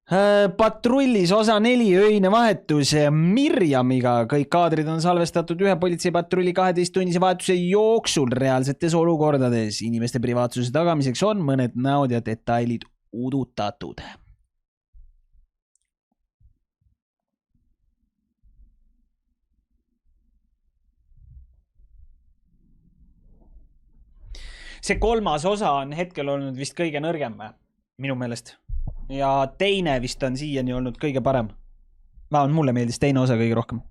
Patrullis osa 4 öine vahetus Mirjamiga. Kõik kaadrid on salvestatud ühe politseipatrulli 12-tunnise vahetuse jooksul reaalsetes olukordades. Inimeste privaatsuse tagamiseks on mõned näod ja detailid udutatud. See kolmas osa on hetkel olnud vist kõige nõrgem minu meelest. Ja teine vist on siiani olnud kõige parem. Mulle meeldis teine osa kõige rohkem.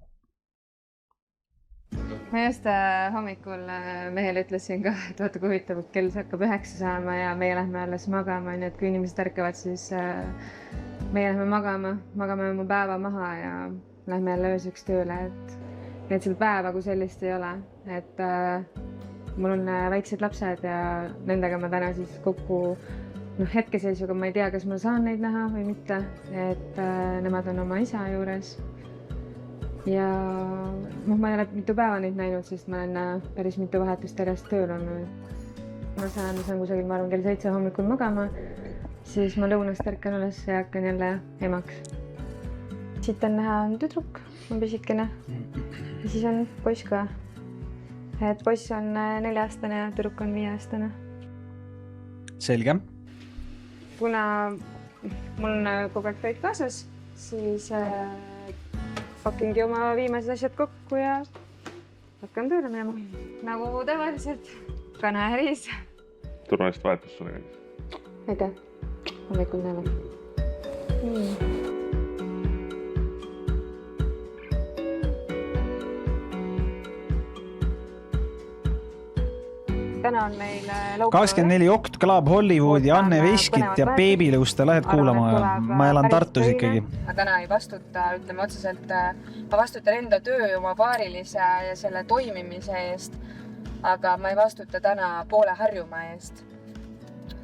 Ma just hommikul mehele ütlesin ka, et vaata kui huvitav, et kell hakkab 9 saama ja meie lähme alles magama. Nii et kui inimesed ärkavad, siis meie lähme magame oma päeva maha ja lähme jälle ööseks tööle. Et seal päeva kui sellist ei ole. Et mul on väiksed lapsed ja nendega ma täna siis kokku hetkeseisuga ma ei tea, kas ma saan neid näha või mitte, et nemad on oma isa juures. Ja ma ei ole mitu päeva neid näinud, sest ma olen päris mitu vahetust järjest tööl olnud. Ma saan kusagil, ma arvan, kell 7 hommikul magama, siis ma lõunast ärkan üles ja hakkan jälle emaks. Siit on näha tüdruk, on pisikene ja siis on poiss ka. Et poiss on 4-aastane ja tüdruk on 5-aastane. Selge. Kuna mul on kogu aeg tööd kaasas, siis pakingi oma viimased asjad kokku ja hakkan tööle minema. Nagu tavaliselt. Kana ja riis. Turvalist vahetust sulle käis. Aitäh. Hommikul näeme. Täna on meil 24 okt Club Hollywoodi, Anne Veskit ja Beebilõusta lähed kuulama. Ma elan Tartus ikkagi. Ma täna ei vastuta, ütleme otseselt, ma vastutan enda töö oma paarilise ja selle toimimise eest, aga ma ei vastuta täna poole Harjumaa eest,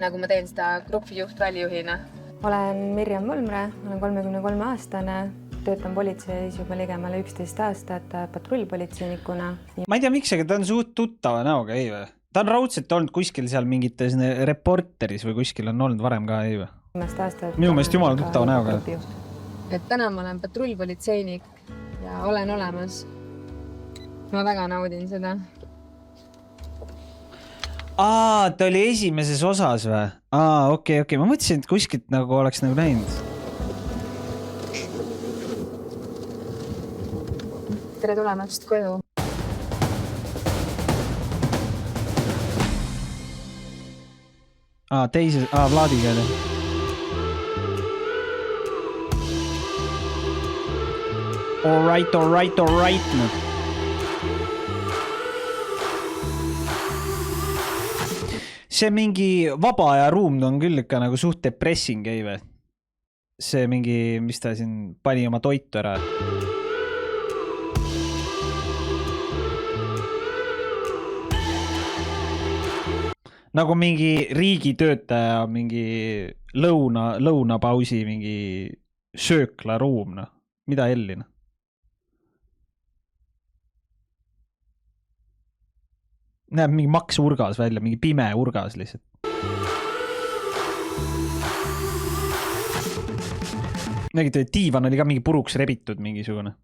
nagu ma teen seda grupijuht välijuhina. Olen Mirjam Volmre, olen 33-aastane, töötan politseis juba ligemale 11 aastat patrullpolitseinikuna. Ma ei tea, miks, aga ta on suht tuttava näoga, ei või? Ta on raudselt olnud kuskil seal mingites reporteris või kuskil on olnud varem ka, ei või? Minu meelest jumala tuttava näoga. Et täna ma olen patrullpolitseinik ja olen olemas. Ma väga naudin seda. Ta oli esimeses osas või? Okei. Ma mõtlesin, et kuskilt nagu oleks nagu näinud. Tere tulemast koju. Teises, Vladiga oli. Alright. See mingi vaba aja ruum on küll ikka nagu suht depressing, ei või? See mingi, mis ta siin pani oma toitu ära. Nagu mingi riigitöötaja, mingi lõunapausi, mingi sööklaruum, mida Ellina? Näeb mingi maks urgas välja, mingi pime urgas lihtsalt. Nägite, diivan oli ka mingi puruks rebitud mingisugune.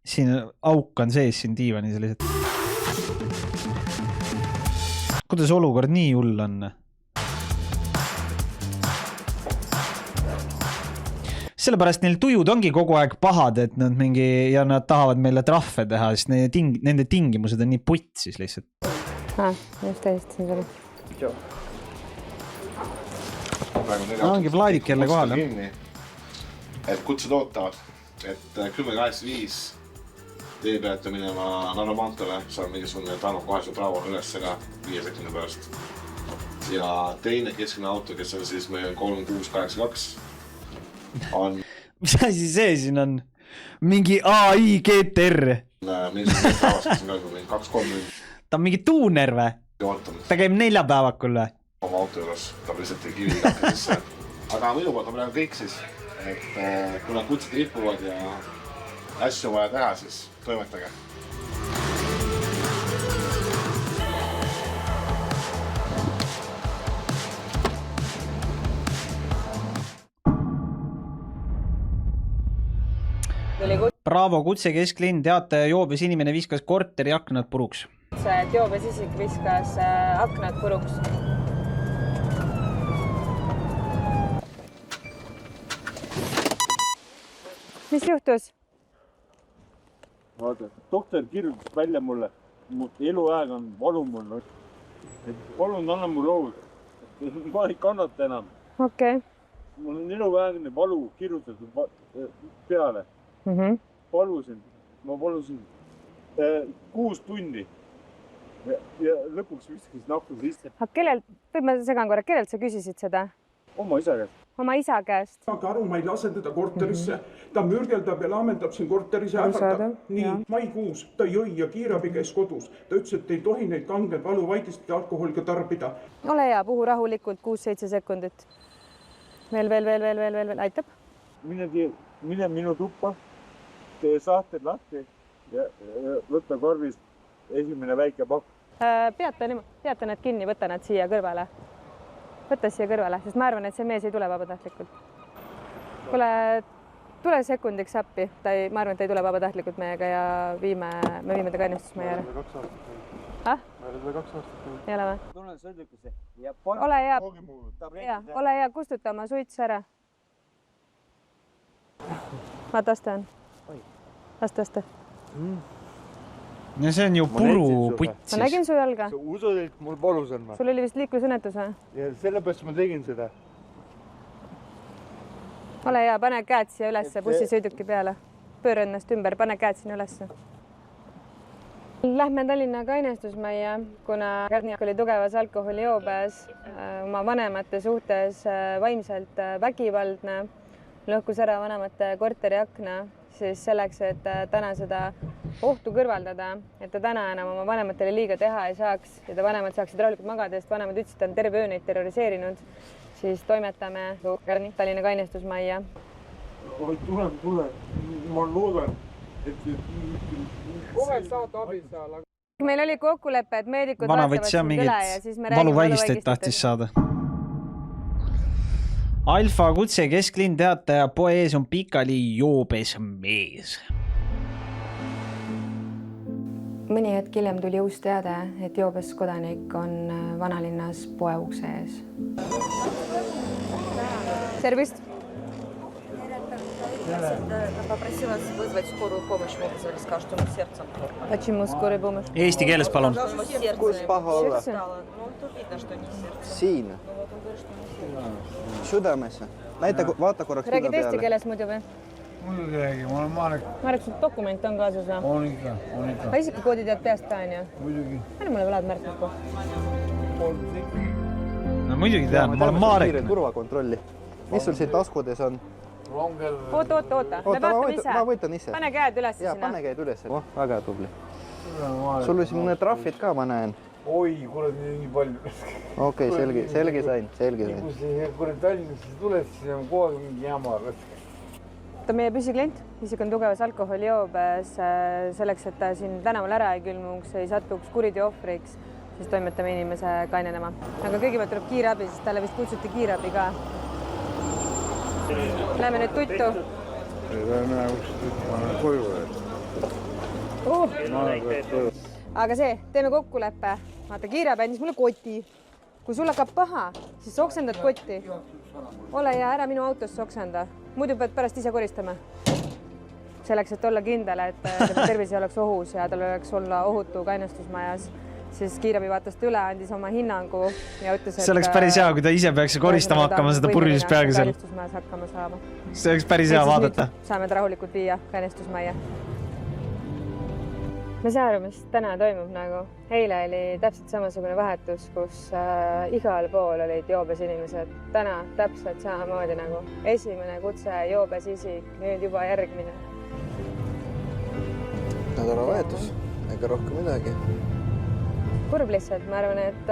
Siin auk on sees siin diivani sellised. Kuidas olukord nii hull on? Sellepärast neil tujud ongi kogu aeg pahad, et nad mingi, ja nad tahavad meile trahve teha, sest nende tingimused on nii putsis lihtsalt. Just täiesti selle. Ongi Vladik jälle kohal. Et kutsud ootavad, et 10.85 tee peate minema Narvamantole, seal mingisugune Tarmo Kohesel Bravo üles ka 5 sekundi pärast. Ja teine keskne auto, kes on siis meil 3682, on... Mis asi see siin on? Mingi AI GTR. Mingisugune päevas, kes on ka juba 2-3 mingi. Ta on mingi tuuner või? Ta käib 4 päevakul või? Oma auto juures, ta lihtsalt ei kivi kakka sisse. Aga minu poolt on praegu kõik siis, et kui nad kutsed ripuvad ja asju vaja teha, siis toimetage. Bravo, Kutse Kesklinn, teataja joobes inimene viskas korteri aknad puruks. Et joobes isik viskas aknad puruks. Mis juhtus? Vaata, doktor kirjutas välja mulle, mu eluaeg on valu mul. Palun anna mulle lood. Ma ei kannata enam. Okei. Mul on eluaegne valu kirjutatud peale. Ma palusin 6 tundi ja lõpuks viskasin akna sisse. Ma segan korra, kellelt sa küsisid seda? Oma isa käest. Oma isa käest. Aga aru, ma ei lase teda korterisse. Ta mürgeldab ja laamendab siin korteris ja ähvardab. Nii, maikuus ta jõi ja kiirabi käis kodus. Ta ütles, et ei tohi neid kangeid valuvaidist ja alkoholiga tarbida. Ole hea, puhu rahulikult 6-7 sekundit. Veel. Aitab? Mine minu tuppa, tee sahted lahti ja võtta korvis esimene väike pakk. Peata nad kinni, võta nad siia kõrvale. Võtta siia kõrvale, sest ma arvan, et see mees ei tule vabatahtlikult. Kuule, tule sekundiks appi. Ma arvan, et ta ei tule vabatahtlikult meiega ja me viime ta kainestusmajja ära. 2 aastat. Ma ei ole 2 aastat. Ei ole või? Tulen sõidukisse. Ole hea, kustuta oma suits ära. Vaata, aste on. Aste. Ja see on ju puru putt. Ma nägin su jalga. Sa usud, et mul palus on ma. Sul oli vist liiklusõnnetus või? Ja sellepärast ma tegin seda. Ole hea, pane käed siia ülesse bussisõiduki peale. Pööra ennast ümber, pane käed sinna ülesse. Lähme Tallinna kainestusmajja, kuna Kärnik oli tugevas alkoholijoobes, oma vanemate suhtes vaimselt vägivaldne, lõhkus ära vanemate korteri akna, siis selleks, et täna seda ohtu kõrvaldada, et ta täna enam oma vanematele liiga teha ei saaks ja ta vanemad saaksid rahulikult magada, sest vanemad ütlesid, et ta on terve öö neid terroriseerinud, siis toimetame Tallinna kainestusmajja. Tule. Ma loodan, et kohe saad abi seal. Meil oli kokkulepe, et meedikud vaatavad sind üle ja siis me räägime valuvaigisteid tahtis saada. Alfa Kutse Kesklinn, teataja poe ees on pikali joobes mees. Mõni hetk hiljem tuli uus teade, et joobes kodanik on vanalinnas poe ukse ees. Tervist! Eesti keeles palun. Kus paha olla? Siin. Südamesse. Näita, vaata korraks Räägi teiste keeles muidu või? Mul räägi, ma olen Marek. Sul dokument on kaasas või? On ikka. Ma isikukoodi tead peast ka, on ju? Muidugi. Anna mulle võlad märknappu. No muidugi tean, ma olen Marek. Turvakontrolli. Mis sul siin taskudes on? Oota. Me vaatame ise. Ma võtan ise. Pane käed üles sinna. Pane käed üles. Väga tubli. Sul oli siin trahvid ka, ma näen. Oi, kurat, nii palju. Okei, selge sain. Kui see kurat Tallinnasse tuleb, siis on kogu aeg mingi jama. Ta on meie püsiklient, isik on tugevas alkoholijoobes. Selleks, et ta siin tänaval ära ei külmuks, ei satuks kuriteo ohvriks, siis toimetame inimese kainenema. Aga kõigepealt tuleb kiirabi, sest talle vist kutsuti kiirabi ka. Läheme nüüd tuttu. Aga see, teeme kokkuleppe. Vaata, kiirabi andis mulle koti. Kui sul hakkab paha, siis oksendad kotti. Ole ja ära minu autosse oksenda. Muidu pead pärast ise koristama. Selleks, et olla kindel, et tema tervis ei oleks ohus ja tal oleks olla ohutu kainestusmajas, siis kiirabi vaatas üle, andis oma hinnangu ja ütles, et... See oleks päris hea, kui ta ise peaks koristama hakkama seda purjus peaga seal. See oleks päris hea vaadata. Saame ta rahulikult viia kainestusmajja. Ma ei saa aru, mis täna toimub nagu. Eile oli täpselt samasugune vahetus, kus igal pool olid joobes inimesed. Täna täpselt samamoodi nagu esimene kutse joobes isik, nüüd juba järgmine. Nädalavahetus, ega rohkem midagi. Kurb lihtsalt, ma arvan, et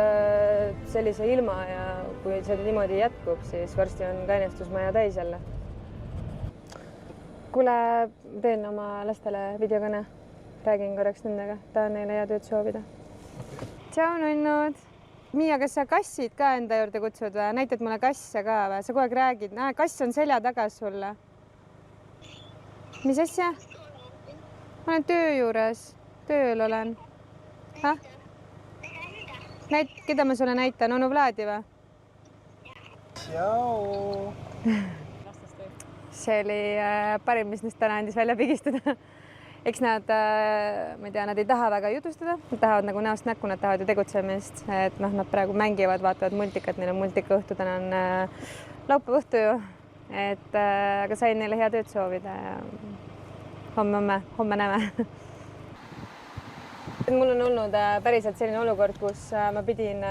sellise ilma ja kui see niimoodi jätkub, siis varsti on kainestusmaja täis jälle. Kuule, teen oma lastele videokõne. Räägin korraks nendega, tahan neile hea tööd soovida. Tšau, nunnud! Miia, kas sa kassid ka enda juurde kutsud või? Näitad mulle kasse ka või? Sa kogu aeg räägid. Kass on selja taga sulle. Mis asja? ma olen töö juures, tööl olen. Keda ma sulle näitan, onu Vladi või? See oli parim, mis neist täna andis välja pigistada. Eks nad, ma ei tea, nad ei taha väga jutustada, nad tahavad nagu näost näkku, nad tahavad ju tegutsemist, et noh, nad praegu mängivad, vaatavad multikat, neil on multikaõhtu, täna on laupäeva õhtu ju, et aga sain neile hea tööd soovida ja homme näeme. Mul on olnud päriselt selline olukord, kus ma pidin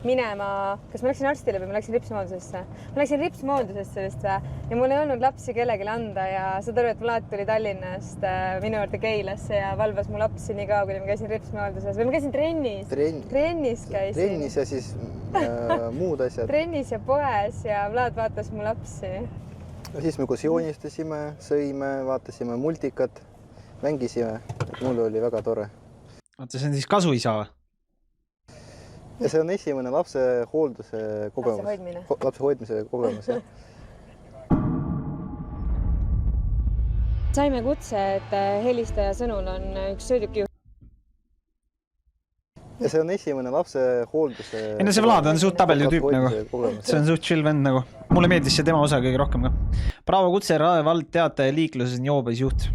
minema, kas ma läksin arstile või ma läksin ripsmooldusesse? Ma läksin ripsmooldusesse vist või? Ja mul ei olnud lapsi kellelegi anda ja saad aru, et Vlad tuli Tallinnast minu juurde Keilasse ja valvas mu lapsi nii kaua, kuni ma käisin ripsmoolduses. Või ma käisin trennis. Trennis käisin. Trennis ja siis muud asjad. Trennis ja poes ja Vlad vaatas mu lapsi. Ja siis me koos joonistasime, sõime, vaatasime multikat, mängisime. Mul oli väga tore. Oota, see on siis kasuisa või? Ja see on esimene lapse hoolduse kogemus. Lapse hoidmise kogemus. Saime kutse, et helistaja sõnul on üks sõidukijuht. Ja see on esimene lapse hoolduse... Enne see Vlad on suht tabeli tüüp nagu. See on suht chill vend nagu. Mulle meeldis see tema osa kõige rohkem ka. Bravo kutse, Rae vald teataja liikluses on joobes juht.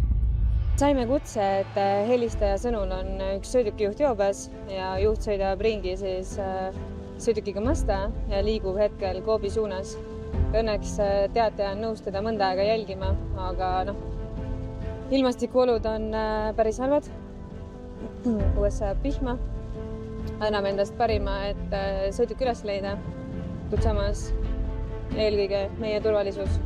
Saime kutse, et helistaja sõnul on üks sõidukijuht joobes ja juht sõidab ringi siis sõidukiga Mazda ja liigub hetkel Coopi suunas. Õnneks teataja on nõus teda mõnda aega jälgima, aga noh, ilmastikuolud on päris halvad. Õues sajab vihma. Anname endast parima, et sõiduk üles leida, kuid samas eelkõige meie turvalisus.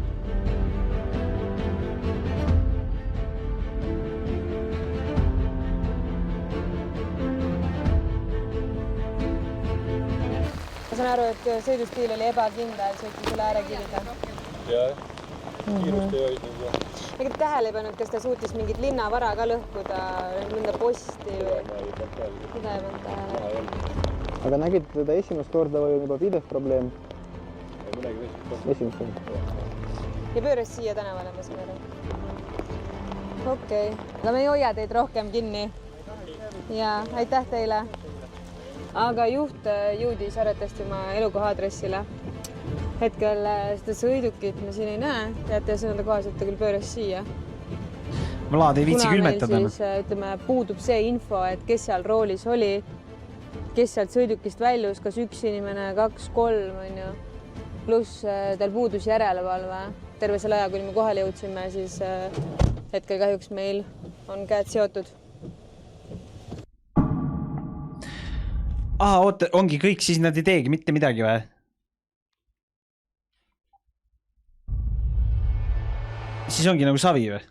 Ma saan aru, et sõidustiil oli ebakindel, sõitis üle äärekivide. Jah, kiirust ei hoidnud. Ega tähele ei pannud, kas ta suutis mingit linnavara ka lõhkuda, mõnda posti või? Mida ei pannud tähele? Aga nägid teda esimest korda või on juba pidev probleem? Esimest korda. Ja pööras siia tänavale, ma saan aru. Okei, aga me ei hoia teid rohkem kinni. Ja aitäh teile. Aga juht jõudis arvatavasti oma elukoha aadressile. Hetkel seda sõidukit me siin ei näe. Teate, sõnade kohaselt ta küll pööras siia. Vlad ei viitsi külmetada. Kuna meil siis, ütleme, puudub see info, et kes seal roolis oli, kes sealt sõidukist väljus, kas üks inimene, 2, 3, on ju. Pluss tal puudus järelevalve. Terve selle aja, kuni me kohale jõudsime, siis hetkel kahjuks meil on käed seotud. Oota, ongi kõik, siis nad ei teegi mitte midagi või? Siis ongi nagu savi või?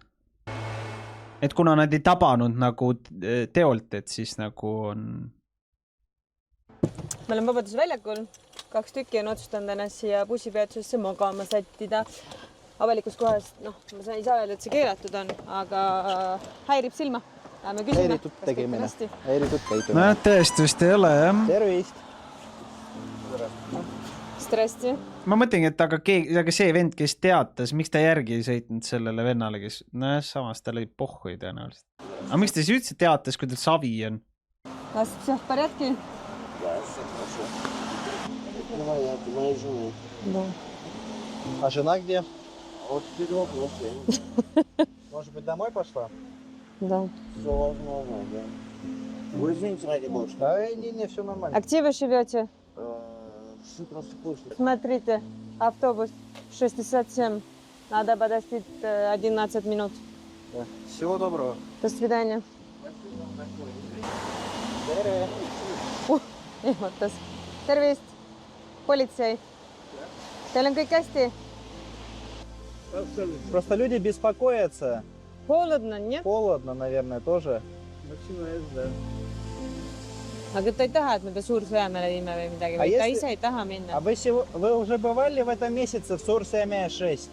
Et kuna nad ei tabanud nagu teolt, et siis nagu on... Me oleme Vabaduse väljakul. 2 tükki on otsustanud ennast siia bussipeatusesse magama sättida. Avalikus kohas, noh, ma ei saa öelda, et see keelatud on, aga häirib silma. Häiritud tegemine. Häiritud käitumine. No tõestust ei ole, jah. Tervist. Stressi. Ma mõtlengi, et aga see vend, kes teatas, miks ta järgi ei sõitnud sellele vennale, kes... No samas tal oli pohhui tõenäoliselt. Aga miks ta siis üldse teatas, kui tal savi on? Kas see on порядке? А жена где? Может быть, домой пошла? Да. Все возможно, да. Вы извините, ради бога. Да, не, все нормально. А где вы живете? Шутро-Сокольский. Смотрите, автобус 67. Надо подождать 11 минут. Да. Всего доброго. До свидания. Tervist, politsei. Teil on kõik hästi? Просто люди беспокоятся. Холодно, нет? Холодно, наверное, тоже. Aga ta ei taha, et me Suur-Sõjamäele viime või midagi, või ta ise ei taha minna. А вы уже бывали в этом месяце в Suur-Sõjamäe 6?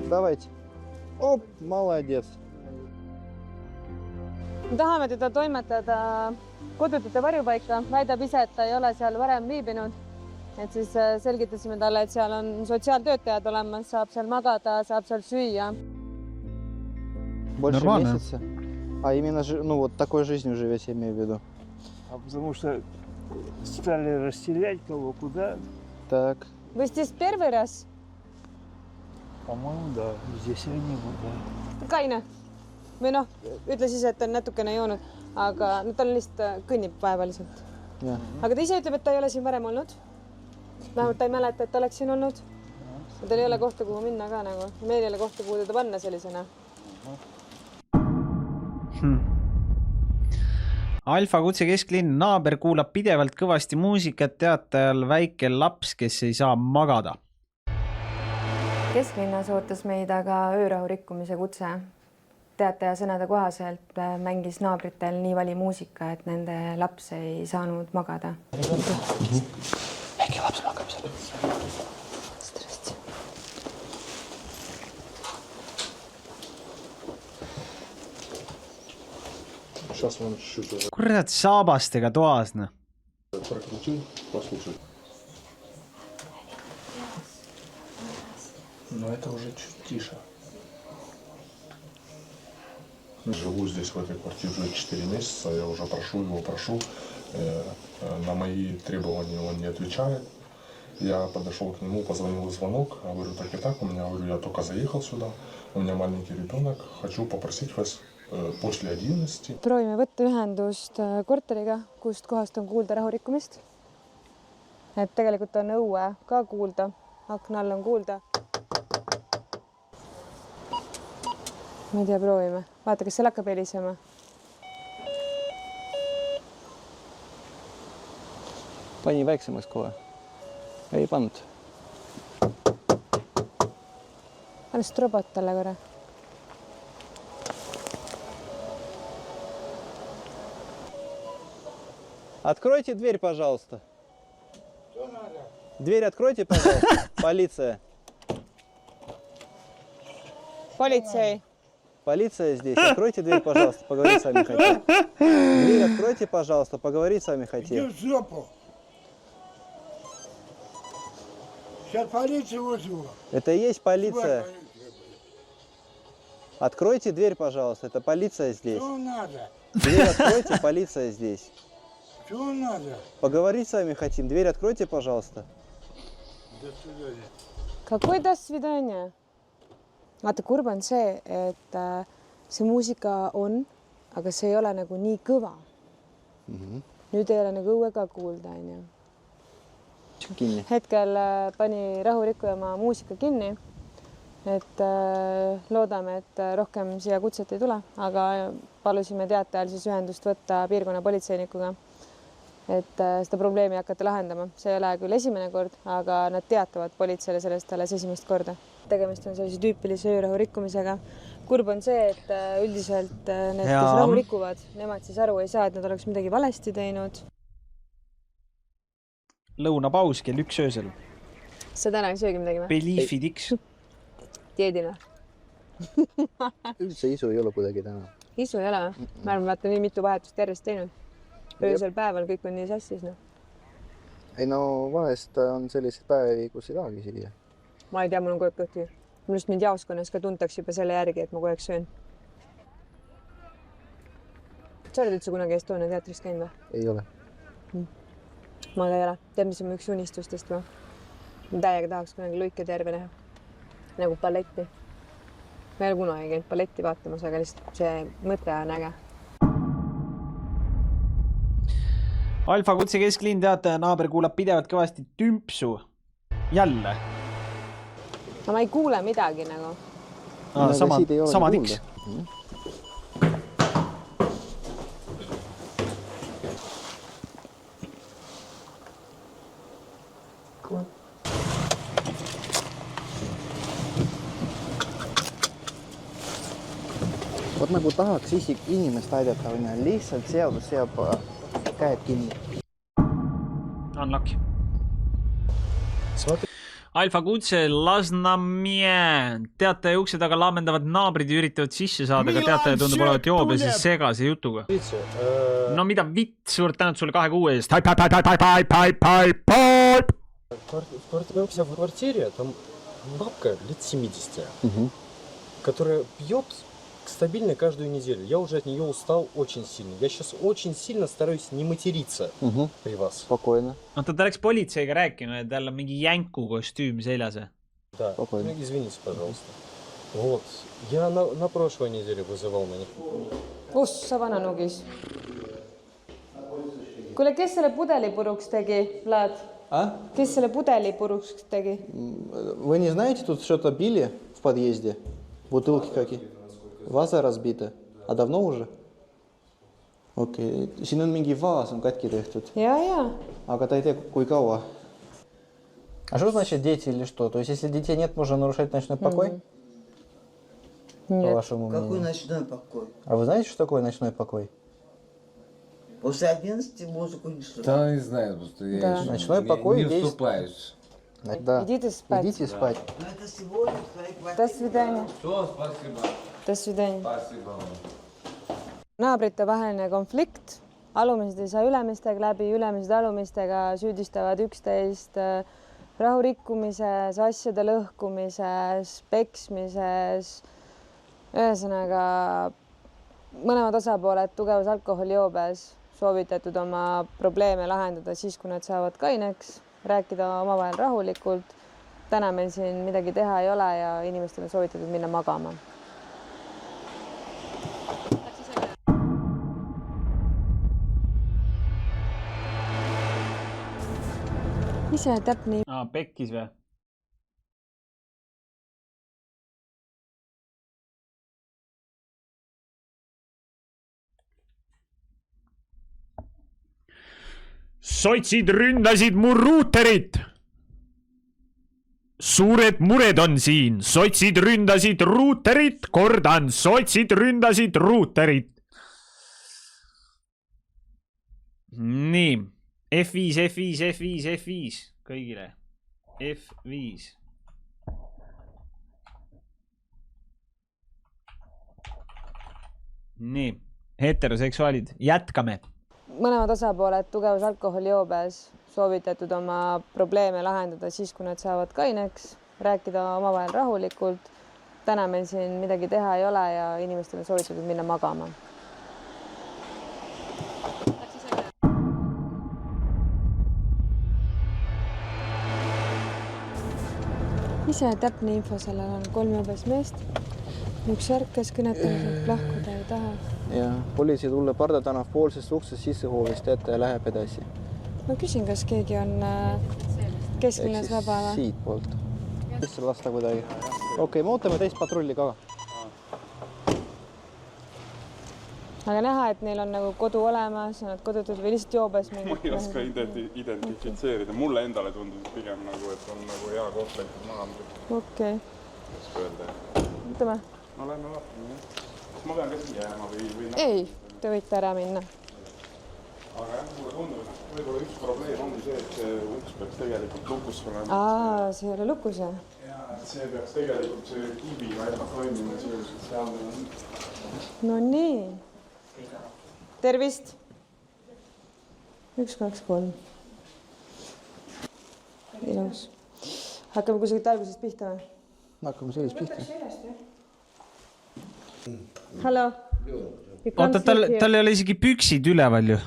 Давайте. Оп, молодец. Me tahame teda toimetada kodutute varjupaika. Väidab ise, et ta ei ole seal varem viibinud. Et siis selgitasime talle, et seal on sotsiaaltöötajad olemas, saab seal magada, saab seal süüa. Больше Нормально. месяца. А именно, ну вот такой жизнью живете, я имею в виду. А потому что стали расселять кого куда. Так. Вы здесь первый раз? По-моему, да. Здесь я не был, да. Kaine. Või noh, ütle siis, et on natukene joonud, aga no tal lihtsalt kõnnib päevaliselt. Jah. Aga ta ise ütleb, et ta ei ole siin varem olnud. Vähemalt ta ei mäleta, et ta oleks siin olnud. Ja tal ei ole kohta, kuhu minna ka nagu. Meil ei ole kohta, kuhu teda panna sellisena. Alfa Kutse kesklinn, naaber kuulab pidevalt kõvasti muusikat, teatajal väike laps, kes ei saa magada. Kesklinnas ootas meid aga öörahu rikkumise kutse. Teataja sõnade kohaselt mängis naabritel nii vali muusika, et nende laps ei saanud magada. Äkki laps magab seal? Stress. Kurat, saabastega toas, noh. Но это уже чуть тише. Живу здесь, в этой квартире, уже 4 месяца. Я уже прошу. На мои требования он не отвечает. Я подошел к нему, позвонил звонок. Я говорю, так и так. Я только заехал сюда. У меня маленький ребенок. Хочу попросить вас после 11. Proovime võtta ühendust korteriga, kust kohast on kuulda rahurikkumist. Et tegelikult on õue ka kuulda. Akna all on kuulda. Ma ei tea, proovime. Vaata, kas seal hakkab helisema. Pani väiksemaks kohe. Ei pannud. Anna strobot talle korra. Откройте дверь, пожалуйста. Дверь откройте, пожалуйста. Полиция. Politsei. Полиция здесь. Откройте дверь, пожалуйста. Поговорить с вами хотим. Дверь откройте, пожалуйста. Поговорить с вами хотим. Иди в жопу. Сейчас полицию вызову. Это и есть полиция. Откройте дверь, пожалуйста. Это полиция здесь. Что надо? Дверь откройте, полиция здесь. Что надо? Поговорить с вами хотим. Дверь откройте, пожалуйста. До свидания. Какой до свидания? Vaata, kurb on see, et see muusika on, aga see ei ole nagu nii kõva. Nüüd ei ole nagu õue ka kuulda, on ju. Kinni. Hetkel pani rahurikkuja oma muusika kinni, et loodame, et rohkem siia kutset ei tule, aga palusime teatajal siis ühendust võtta piirkonna politseinikuga, et seda probleemi hakata lahendama. See ei ole küll esimene kord, aga nad teatavad politseile sellest alles esimest korda. Tegemist on sellise tüüpilise öörahu rikkumisega. Kurb on see, et üldiselt need, kes rahu rikuvad, nemad siis aru ei saa, et nad oleks midagi valesti teinud. Lõunapaus kell 1 öösel. Sa täna ei söögi midagi või? Beliefi tiks. Dieedina. Üldse isu ei ole kuidagi täna. Isu ei ole või? Ma arvan, vaata nii mitu vahetust järjest teinud. Öösel päeval kõik on nii sassis. No. Ei no vahest on selliseid päevi, kus ei tahagi süüa. Ma ei tea, mul on kogu aeg kõhti. Minust mind jaoskonnas ka tuntaks juba selle järgi, et ma kogu aeg söön. Sa oled üldse kunagi Estonia teatris käinud või? Ei ole. Ma ka ei ole. Tead, mis on üks unistustest või? Ma täiega tahaks kunagi Luike terve näha. Nagu balletti. Ma ei ole kunagi käinud balletti vaatamas, aga lihtsalt see mõte on äge. Alfa Kutse kesklinn, teataja naaber kuulab pidevalt kõvasti tümpsu. Jälle. No ma ei kuule midagi nagu. Sama tiks. Vot nagu tahaks inimest aidata, lihtsalt seadus seab käed kinni. Unlucky. Alfa Kutse, Lasnamäe. Teataja ukse taga laamendavad naabrid ja üritavad sisse saada, aga teataja tundub olevat joobes ja segase jutuga. No mida vitt, suurt tänud sulle 2 kuu eest. У себя в квартире там бабка лет 70, которая пьет стабильно каждую неделю. Я уже от нее устал очень сильно. Я сейчас очень сильно стараюсь не материться при вас. Спокойно. Oota, ta läks politseiga rääkima, et tal on mingi jänku kostüüm seljas. Да, извините, пожалуйста. Вот. Я на прошлой неделе вызывал на них. Kus sa vananugis? Kuule, kes selle pudeli puruks tegi, Vlad? А? Kes selle pudeli puruks tegi? Вы не знаете, тут что-то били в подъезде? Бутылки какие? Ваза разбита. А давно уже? Okei. Siin on mingi vaas on katki tehtud. Ja. Aga ta ei tea, kui kaua. А что значит дети или что? То есть, если детей нет, можно нарушать ночной покой? Нет. По вашему мнению. Какой ночной покой? А вы знаете, что такое ночной покой? После 11 музыку не слушаю. Да, не знаю, просто я Да. еще Ночной покой не есть. вступаюсь. Да. Идите спать. Идите спать. Но это сегодня в твоей До квартире. свидания. Все, спасибо. До свидания. Спасибо вам. Naabrite vaheline konflikt. Alumised ei saa ülemistega läbi, ülemised alumistega süüdistavad üksteist rahurikkumises, asjade lõhkumises, peksmises. Ühesõnaga, mõlemad osapooled tugevas alkoholijoobes soovitatud oma probleeme lahendada siis, kui nad saavad kaineks, rääkida omavahel rahulikult. Täna meil siin midagi teha ei ole ja inimestele soovitatud minna magama. Ise täpne Pekkis või? Sotsid ründasid mu ruuterit. Suured mured on siin. Sotsid ründasid ruuterit. Kordan, sotsid ründasid ruuterit. Nii. F5, F5, F5, F5 kõigile. F5. Nii. Heteroseksuaalid. Jätkame. Mõlemad osapooled tugevas alkoholijoobes soovitatud oma probleeme lahendada siis, kui nad saavad kaineks, rääkida omavahel rahulikult. Täna meil siin midagi teha ei ole ja inimestele soovitatud minna magama. Ise täpne info sellel on 3 jobes meest. Üks järg, kes kõnetamised lahkuda ei taha. Ja politsei tuleb Parda tänav poolsest uksest sissehoovist ette ja läheb edasi. Ma küsin, kas keegi on kesklinnas vaba või? Siit poolt. Sisse lasta kuidagi. Okei, me ootame teist patrulli ka. Aga näha, et neil on nagu kodu olemas, nad kodutud või lihtsalt joobes. Ma ei oska identifitseerida. Mulle endale tundus pigem nagu, et on nagu hea koht läinud maha. Okei. Ütleme. No lähme vaatame. Kas ma pean ka siia jääma või? Ei, te võite ära minna. Aga jah, mulle tundub, et võib-olla üks probleem ongi see, et see uks peaks tegelikult lukus olema. See ei ole lukus, jah? See peaks tegelikult see kiibiga enda toimima selliselt seal. No nii. Tervist. 1, 2, 3. Ilus. Hakkame kusagilt algusest pihta või? Hakkame sellest pihta. Hallo. Oota, tal ei ole isegi püksid üleval ju.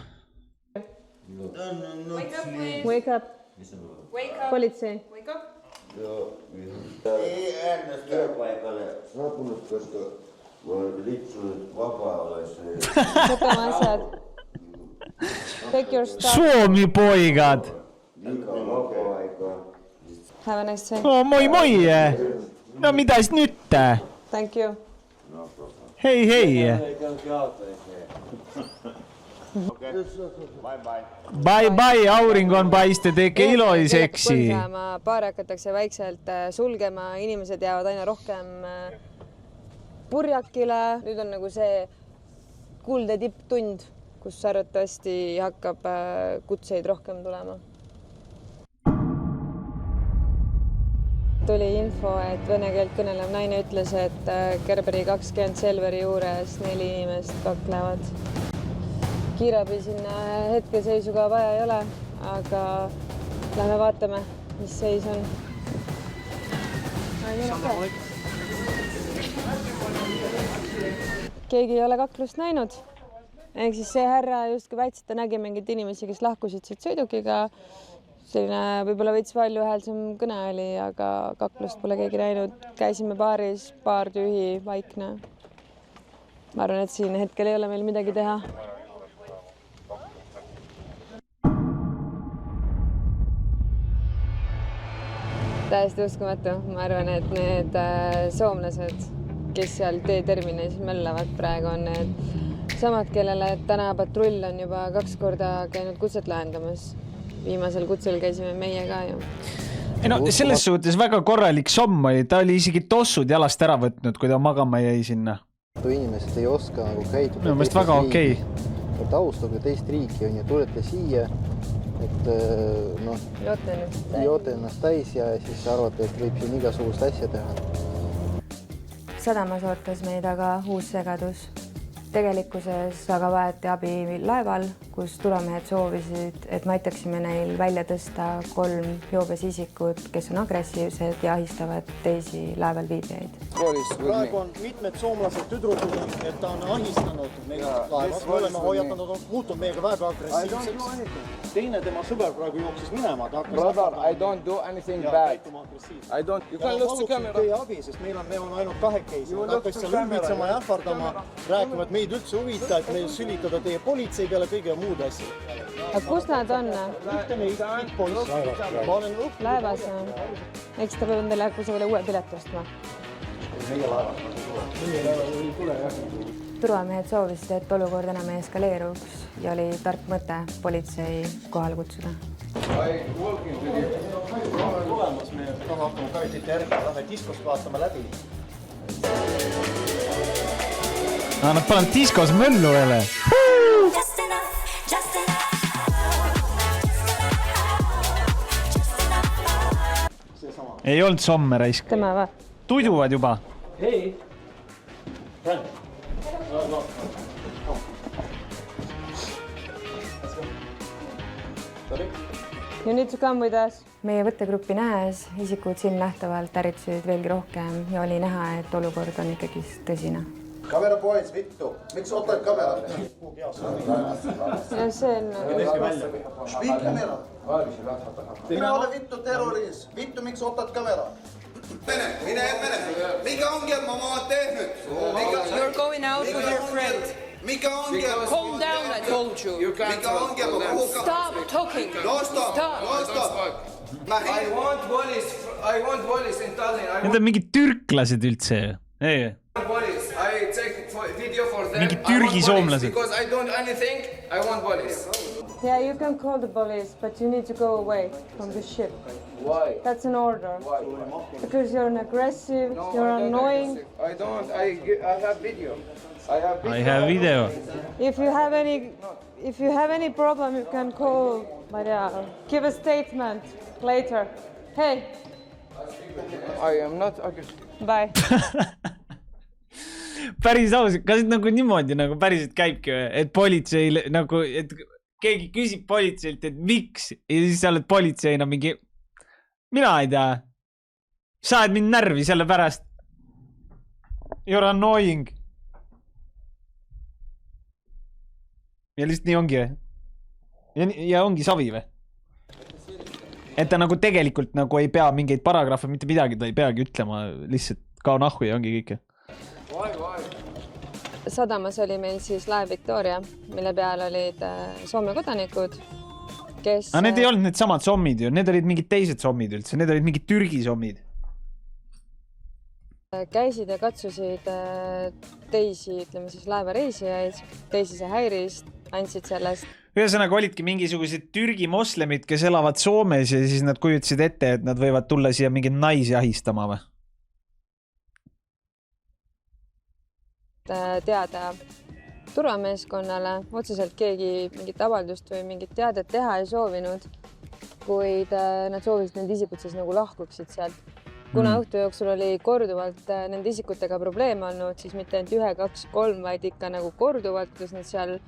Wake up. Politsei. Ei äänes työpaikalle saapunut, koska lipsunut vapaa olisi. Võtame asjad. Take your stuff. Suomi poigad. Have a nice day. Moi. No mitäs nyt? Thank you. Hei. Bye, auring on paiste, teke iloiseksi. Baari hakatakse vaikselt sulgema, inimesed jäävad aina rohkem purjakile. Nüüd on nagu see kulde tipptund, kus arvatavasti hakkab kutseid rohkem tulema. Tuli info, et vene keelt kõnelev naine ütles, et Gerberi 20 Selveri juures 4 inimest kaklevad. Kiirabi sinna hetkeseisuga vaja ei ole, aga lähme vaatame, mis seis on. Ai, keegi ei ole kaklust näinud. Ehk siis see härra justkui väitis, et ta nägi mingeid inimesi, kes lahkusid siit sõidukiga. Selline võib-olla veits palju häälsem kõne oli, aga kaklust pole keegi näinud. Käisime baaris, baar tühi, vaikne. Ma arvan, et siin hetkel ei ole meil midagi teha. Täiesti uskumatu. Ma arvan, et need soomlased, kes seal teeterminis möllavad praegu, on need samad, kellele täna patrull on juba 2 korda käinud kutset lahendamas. Viimasel kutsel käisime meie ka ju. Ei no, selles suhtes väga korralik somm oli. Ta oli isegi tossud jalast ära võtnud, kui ta magama jäi sinna. Inimesed ei oska nagu käituda. Minu meelest väga okei. Austage teist riiki on ja tulete siia, et joote ennast täis ja siis arvate, et võib siin igasugust asja teha. Sadamas ootas meid aga uus segadus. Tegelikkuses aga vajati abi laeval, kus turvamehed soovisid, et me aitaksime neil välja tõsta 3 joobes isikut, kes on agressiivsed ja ahistavad teisi laeval viibijaid. Praegu on mitmed soomlased tüdrukud, et ta on ahistanud meid laevas. Me oleme hoiatanud, on muutunud meiega väga agressiivseks. Teine tema sõber praegu jooksis minema. Brother, I don't do anything bad. I don't. You can look the camera. Teie abi, sest me on ainult kahekesi. Nad hakkas seal ülbitsema ja ähvardama, rääkivad meid üldse huvita, et meil sülitada teie politsei peale kõige muud asja. Aga kus nad on? Ühte meid poiss. Ma olen laevas. Eks ta peab teile kusagile uue pilet ostma. Meie laevas ei tule, jah. Turvamehed soovisid, et olukord enam ei eskaleeruks ja oli tark mõte politsei kohale kutsuda. Tulemas me hakkame kaitite järgi, lähe diskost vaatama läbi. Nad panevad diskos möllu jälle. Ei olnud somme raisk. Tema va? Tuduvad juba. Hei! You need to come with us. Meie võttegruppi nähes isikud siin nähtavalt ärritsesid veelgi rohkem ja oli näha, et olukord on ikkagi tõsine. Kamera pois, vittu. Miks otat kamera? Ja see on... Špiik kamera. Minä olen vittu terroris. Vittu, miks otat kamera? Mine. Mikä ongelma mä oon tehnyt? You're going out with your friend. Mikä ongelma? Calm down, I told you. Mikä ongelma? Stop talking. No stop. I want police in Tallinn. Need on mingid türklased üldse. Ei. Police. I take video for them. Mingid Türgi soomlased. Because I don't anything, I want police. Yeah, you can call the police, but you need to go away from the ship. Why? That's an order. Why? Because you're an aggressive, you're annoying. I don't. I have video. I have video. If you have any problem, you can call Maria. Give a statement later. Hey. I am not aggressive. Bye. Päris ausalt, kas nagu niimoodi nagu päriselt käibki, et politsei nagu, et keegi küsib politseilt, et miks ja siis sa oled politseina mingi, mina ei tea, sa oled mind närvi selle pärast. You're annoying. Ja lihtsalt nii ongi ja ongi savi või? Et ta nagu tegelikult nagu ei pea mingeid paragrahve, mitte midagi, ta ei peagi ütlema, lihtsalt kao nahku ja ongi kõike. Sadamas oli meil siis laev Victoria, mille peal olid Soome kodanikud, kes... Aga need ei olnud need samad sommid ju, need olid mingid teised sommid üldse, need olid mingid Türgi sommid. Käisid ja katsusid teisi, ütleme siis laevareisijaid, teisi see häiris, andsid sellest. Ühesõnaga olidki mingisugused Türgi moslemid, kes elavad Soomes ja siis nad kujutasid ette, et nad võivad tulla siia mingeid naisi ahistama või? Teada turvameeskonnale, otseselt keegi mingit avaldust või mingit teadet teha ei soovinud, kuid nad soovisid need isikud siis nagu lahkuksid sealt. Kuna õhtu jooksul oli korduvalt nende isikutega probleeme olnud, siis mitte ainult 1, 2, 3, vaid ikka nagu korduvalt, kus nad seal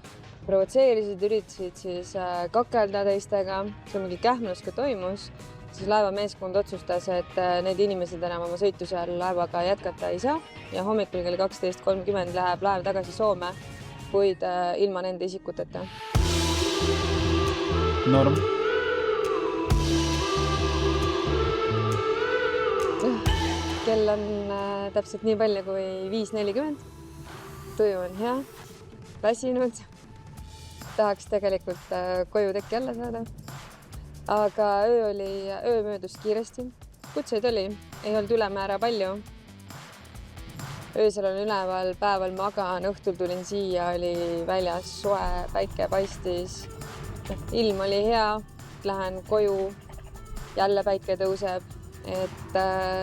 provotseerisid, üritasid siis kakelda teistega, see mingi kähmlus ka toimus, siis laevameeskond otsustas, et need inimesed enam oma sõitu seal laevaga jätkata ei saa ja hommikul kell 12.30 läheb laev tagasi Soome, kuid ilma nende isikuteta. Norm. Kell on täpselt nii palju kui 5.40. Tuju on hea, väsinud. Tahaks tegelikult koju teki alla saada. Aga öö möödus kiiresti. Kutseid oli, ei olnud ülemäära palju. Öösel on üleval, päeval magan, õhtul tulin siia, oli väljas soe, päike paistis. Ilm oli hea, lähen koju, jälle päike tõuseb. Et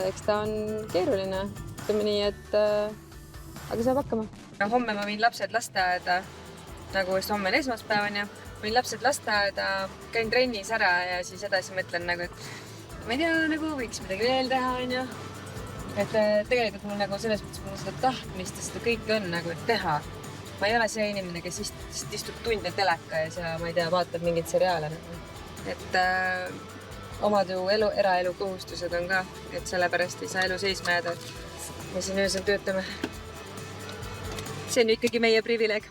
eks ta on keeruline, ütleme nii, et aga saab hakkama. Homme ma võin lapsed lasteaeda, nagu homme on esmaspäev on ja võin lapsed lasteaeda, käin trennis ära ja siis edasi mõtlen nagu, et ma ei tea, nagu võiks midagi veel teha on ja. Et tegelikult mul nagu selles mõttes mul seda tahtmist ja seda kõike on nagu teha. Ma ei ole see inimene, kes istub tunde teleka ja see, ma ei tea, vaatab mingit seriaale. Et omad ju eraelu kohustused on ka, et sellepärast ei saa elu seisma jääda. Me siin öösel töötame. See on ikkagi meie privileeg.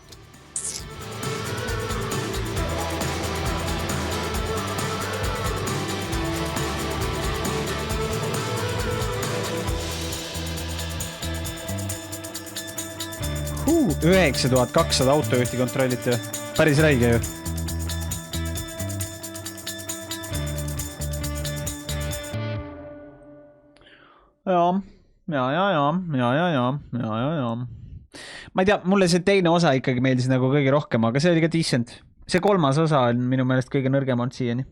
Huu, 9200 autojuhti kontrolliti. Päris räige ju. Ja. Ma ei tea, mulle see teine osa ikkagi meeldis nagu kõige rohkem, aga see oli ka decent. See kolmas osa on minu meelest kõige nõrgem on siiani.